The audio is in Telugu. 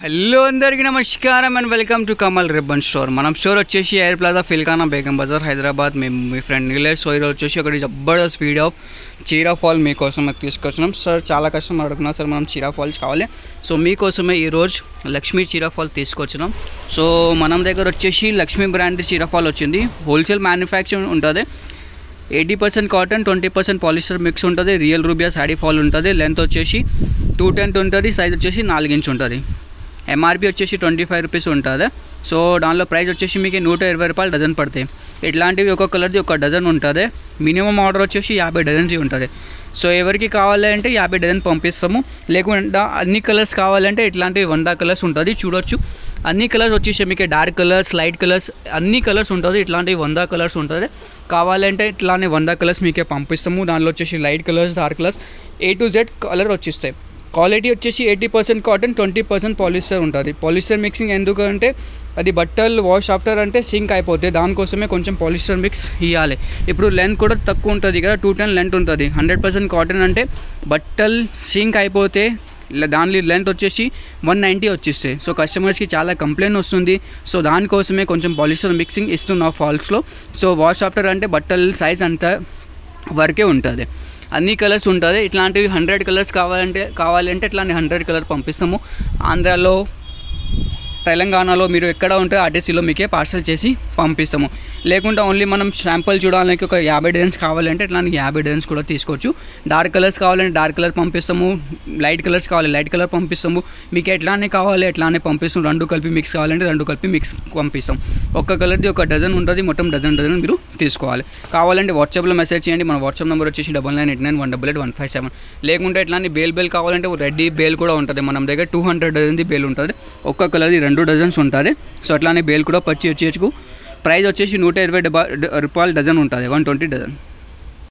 హలో అందరికీ నమస్కారం and welcome to Kamal ribbon store. మనం స్టోర్ వచ్చేసి ఎయిర్ ప్లాజా ఫిల్కానా బేగం బజార్ హైదరాబాద్. మేము మీ ఫ్రెండ్ నిలేష్. సో ఈరోజు వచ్చేసి ఒకటి జబర్దస్త్ వీడియో ఆఫ్ చీరా ఫాల్ మీకోసం తీసుకొచ్చినాం. సార్ చాలా కష్టం అడుగుతున్నారు సార్, మనం చీరా ఫాల్స్ కావాలి. సో మీకోసమే ఈరోజు లక్ష్మీ చీరా ఫాల్ తీసుకొచ్చినాం. సో మనం దగ్గర వచ్చేసి లక్ష్మీ బ్రాండ్ చీరా ఫాల్ వచ్చింది. హోల్సేల్ మ్యానుఫ్యాక్చరింగ్ ఉంటుంది. 80% కాటన్, 20% పాలిస్టర్ మిక్స్ ఉంటుంది. రియల్ రూబియా శాడీ ఫాల్ ఉంటుంది. లెంత్ వచ్చేసి 210 ఉంటుంది. సైజ్ వచ్చేసి 4 ఇంచ్ ఉంటుంది. ఎంఆర్పి వచ్చేసి 25 రూపీస్ ఉంటుంది. సో దానిలో ప్రైస్ వచ్చేసి మీకు 120 రూపాయలు డజన్ పడతాయి. ఇట్లాంటివి ఒక్కొక్క కలర్ది ఒక డజన్ ఉంటుంది. మినిమం ఆర్డర్ వచ్చేసి 50 డజన్స్ ఉంటుంది. సో ఎవరికి కావాలంటే 50 డజన్ పంపిస్తాము. లేకుండా అన్ని కలర్స్ కావాలంటే ఇట్లాంటివి 100 కలర్స్ ఉంటుంది. చూడొచ్చు అన్ని కలర్స్ వచ్చేసి మీకు డార్క్ కలర్స్, లైట్ కలర్స్, అన్ని కలర్స్ ఉంటుంది. ఇట్లాంటివి 100 కలర్స్ ఉంటుంది. కావాలంటే ఇట్లానే 100 కలర్స్ మీకే పంపిస్తాము. దానిలో వచ్చేసి light colours, dark colours, A to Z colour వచ్చేస్తాయి. క్వాలిటీ వచ్చేసి 80% కాటన్, 20% పాలిస్టర్ ఉంటుంది. పాలిస్టర్ మిక్సింగ్ ఎందుకంటే అది బట్టలు వాష్ ఆఫ్టర్ అంటే సింక్ అయిపోతాయి. దానికోసమే కొంచెం పాలిస్టర్ మిక్స్ ఇవ్వాలి. ఇప్పుడు లెంత్ కూడా తక్కువ ఉంటుంది కదా, 210 లెంత్ ఉంటుంది. 100% కాటన్ అంటే బట్టలు సింక్ అయిపోతే దాని లెంత్ వచ్చేసి 190 వచ్చేస్తాయి. సో కస్టమర్స్కి చాలా కంప్లైంట్ వస్తుంది. సో దానికోసమే కొంచెం పాలిస్టర్ మిక్సింగ్ ఇస్తున్నాం ఫాల్స్లో. సో వాష్ ఆఫ్టర్ అంటే బట్టల సైజ్ అంత వరకే ఉంటుంది. అన్ని కలర్స్ ఉంటుంది. ఇట్లాంటివి 100 కలర్స్ కావాలంటే ఇట్లాంటి 100 కలర్ పంపిస్తాము. ఆంధ్రాలో, తెలంగాణలో మీరు ఎక్కడ ఉంటే ఆర్టీసీలో మీకే పార్సల్ చేసి పంపిస్తాము. లేకుంటే ఓన్లీ మనం శాంపుల్ చూడడానికి ఒక 50 డజన్స్ కావాలంటే ఇట్లాంటి 50 డజన్స్ కూడా తీసుకోవచ్చు. డార్క్ కలర్స్ కావాలంటే డార్క్ కలర్ పంపిస్తాము. లైట్ కలర్స్ కావాలి లైట్ కలర్ పంపిస్తాము. మీకు ఎట్లానే కావాలి ఎట్లానే పంపిస్తాం. 2 కలిపి మిక్స్ కావాలంటే 2 కలిపి మిక్స్ పంపిస్తాం. ఒక్క కలర్ది ఒక డజన్ ఉంటుంది. మొత్తం డజన్ మీరు తీసుకోవాలి. కావాలంటే వాట్సాప్లో మెసేజ్ చేయండి. మన వాట్సాప్ నెంబర్ వచ్చేసి 9989188157. లేకుంటే ఇట్లాంటి బేల్ కావాలంటే రెడ్డి బేల్ కూడా ఉంటుంది. మన దగ్గర 200 డజన్ది బేల్ ఉంటుంది. ఒక్క కలర్ది 2 డజన్స్ ఉంటుంది. సో అట్లానే బేల్ కూడా పర్చేజ్ చేయొచ్చు. ప్రైస్ వచ్చేసి 120 రూపాయలు డజన్ ఉంటుంది. 120 డజన్.